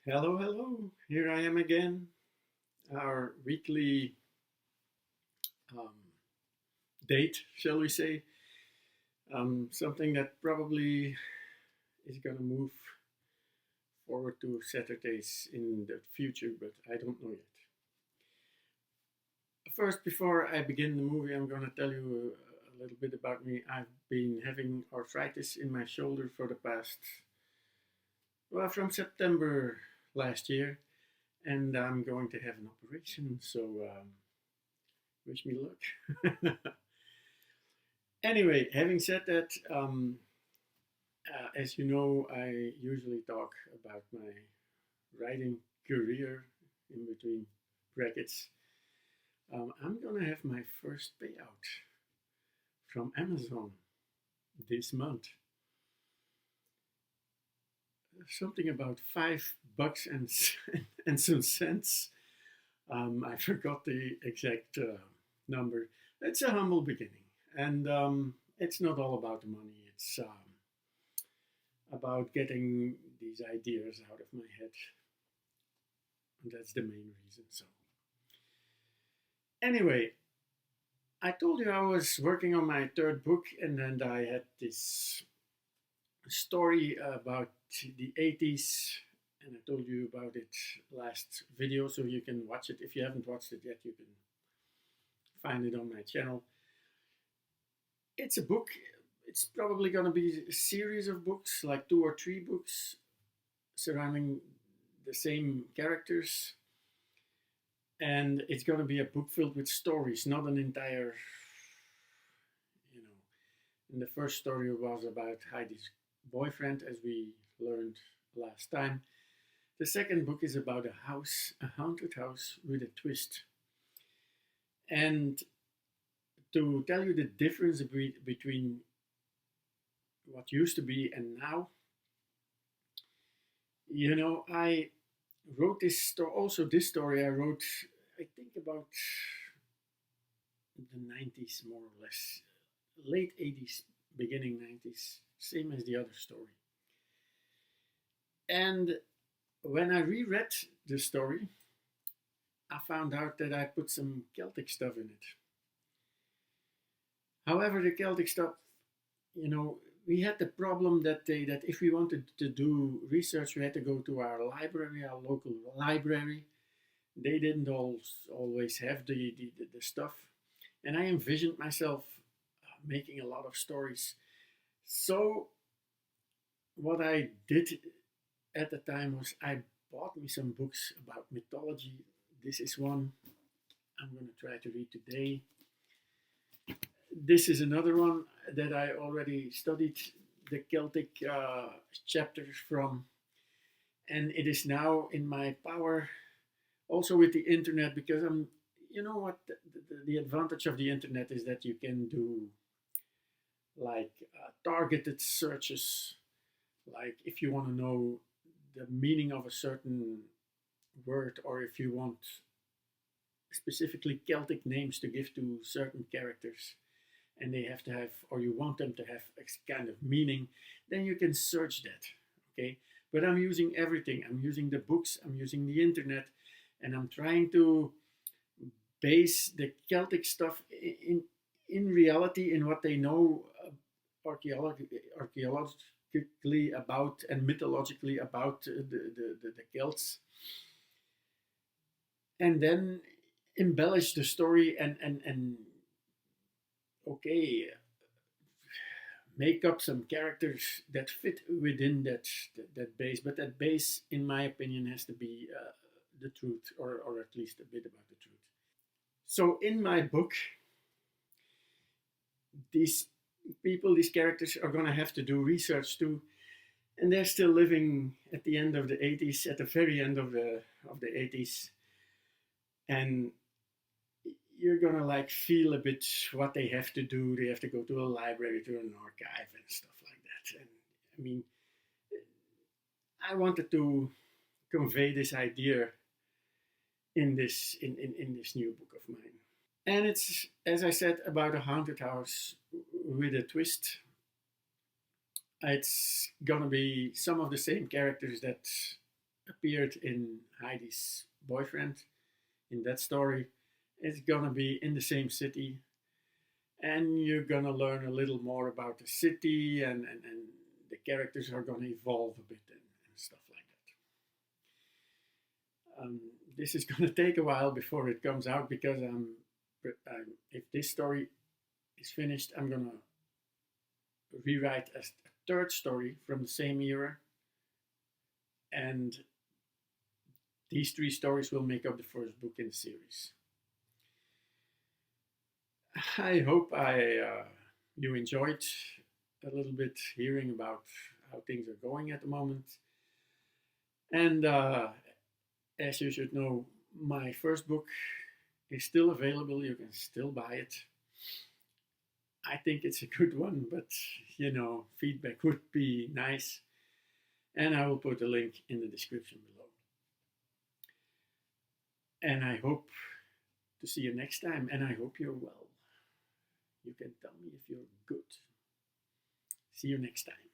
Hello, hello. Here I am again. Our weekly um, date, shall we say? Something that probably is going to move forward to Saturdays in the future, but I don't know yet. First, before I begin the movie, I'm going to tell you a little bit about me. I've been having arthritis in my shoulder for the past, well, from September last year, and I'm going to have an operation, so wish me luck. Anyway, having said that, as you know, I usually talk about my writing career in between brackets. I'm gonna have my first payout from Amazon this month. Something about $5 and some cents. I forgot the exact number. It's a humble beginning, and it's not all about the money. It's about getting these ideas out of my head. And that's the main reason. So, anyway, I told you I was working on my third book, and then I had this story about the 80s, and I told you about it last video, so you can watch it. If you haven't watched it yet, you can find it on my channel. It's a book. It's probably going to be a series of books, like 2 or 3 books surrounding the same characters. And it's going to be a book filled with stories, not an entire, you know. And the first story was about Heidi's boyfriend, as we learned last time. The second book is about a house, a haunted house with a twist. And to tell you the difference between what used to be and now, I wrote this story. Also, this story I wrote, I think, about the 90s, more or less, late 80s, beginning 90s, same as the other story. And when I reread the story, I found out that I put some Celtic stuff in it. However, the Celtic stuff, we had the problem that if we wanted to do research, we had to go to our library, our local library. They didn't always have the stuff. And I envisioned myself making a lot of stories. So what I did at the time was I bought me some books about mythology. This is one I'm going to try to read today. This is another one that I already studied the Celtic chapters from, and it is now in my power, also with the internet, because you know what, the advantage of the internet is that you can do like targeted searches, like if you want to know the meaning of a certain word, or if you want specifically Celtic names to give to certain characters, and they have to have, or you want them to have a kind of meaning, then you can search that. Okay, but I'm using everything. I'm using the books, I'm using the internet, and I'm trying to base the Celtic stuff in reality, in what they know archaeologically about and mythologically about the Celts, and then embellish the story and okay, make up some characters that fit within that base. But that base, in my opinion, has to be the truth, or at least a bit about the truth. So in my book, these people, these characters, are going to have to do research too, and they're still living at the end of the 80s, at the very end of the 80s, and you're gonna like feel a bit what they have to do. They have to go to a library, to an archive, and stuff like that. And I mean, I wanted to convey this idea in this new book of mine. And it's, as I said, about a haunted house with a twist. It's gonna be some of the same characters that appeared in Heidi's boyfriend in that story is gonna be in the same city, and you're gonna learn a little more about the city, and the characters are gonna evolve a bit and stuff like that. This is gonna take a while before it comes out because if this story is finished, I'm gonna rewrite a third story from the same era, and these three stories will make up the first book in the series. I hope you enjoyed a little bit hearing about how things are going at the moment. And as you should know, my first book is still available. You can still buy it. I think it's a good one, but feedback would be nice. And I will put a link in the description below. And I hope to see you next time. And I hope you're well. You can tell me if you're good. See you next time.